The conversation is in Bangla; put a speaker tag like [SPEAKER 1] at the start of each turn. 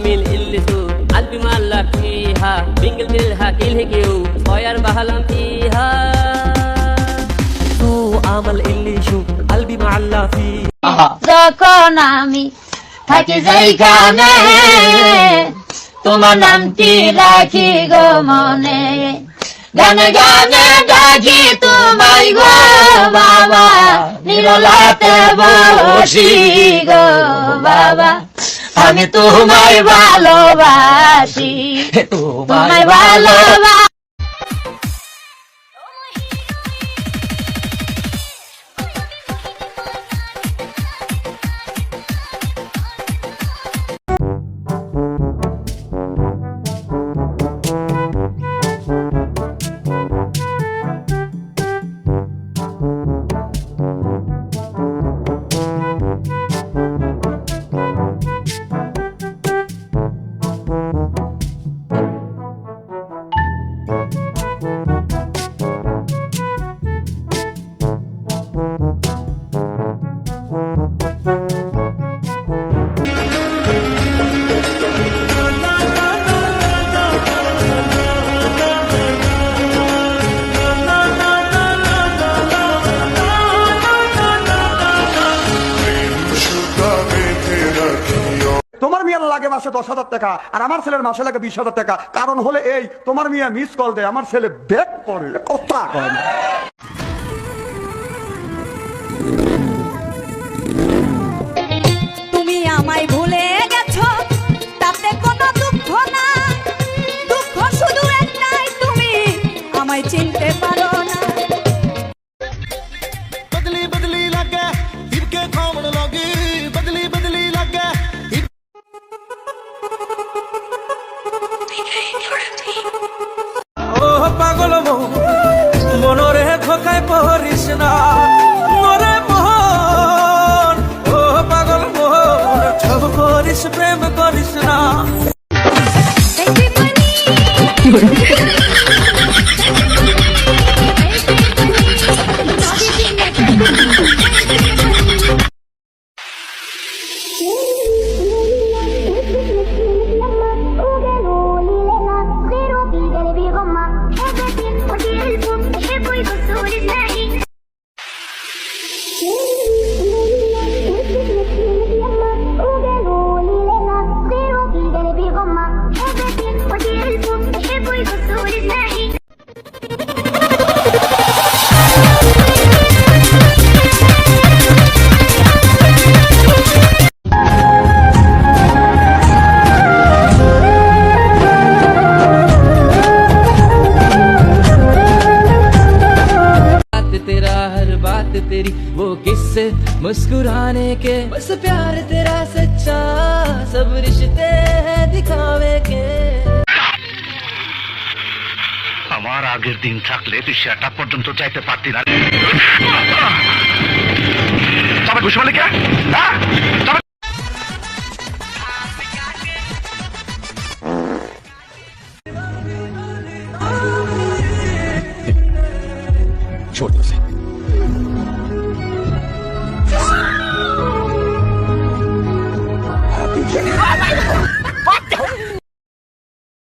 [SPEAKER 1] من اللسو قلبي معلق فيها بنقل دلها كله كيو صاير بحلم فيها
[SPEAKER 2] তো আমাল ইল্লিশু قلبي معلق فيه
[SPEAKER 3] যখন আমি থাকি যেখানে তোমার নামটি রাখি গো মনে গানে গানে ডাকি তোমায় গো বাবা নিরলাতে বসি গো বাবা আমি তোমায় ভালোবাসি তোমায় ভালোবাসি
[SPEAKER 4] তোমার মিয়ার লাগে মাসে 10,000 টাকা আর আমার ছেলের মাসে লাগে 20,000 টাকা। কারণ হলে এই, তোমার মিয়া মিস কল দেয়, আমার ছেলে ব্যাক করে কথা কয় না।
[SPEAKER 5] তুমি আমায় ভুলে গেছো তাতে কোনো দুঃখ না, দুঃখ শুধু একটাই তুমি আমায় চিনতে পারো না।
[SPEAKER 6] बदली बदली लगे हिर के थामण लगी बदली बदली लगे ओ पागल মনরে ধোকায় পড়িস না মরে মোহন ও পাগল মোহন সব করিস প্রেম করিস না
[SPEAKER 1] तेरी वो किस्से मुस्कुराने के बस प्यार तेरा सच्चा सब रिश्ते हैं दिखावे के
[SPEAKER 7] আমার আগের দিন থাকলে তুই সেটা পর্যন্ত চাইতে পারতি না তবে ঘুষমালি কে তবে
[SPEAKER 2] छोड़ दो उसे।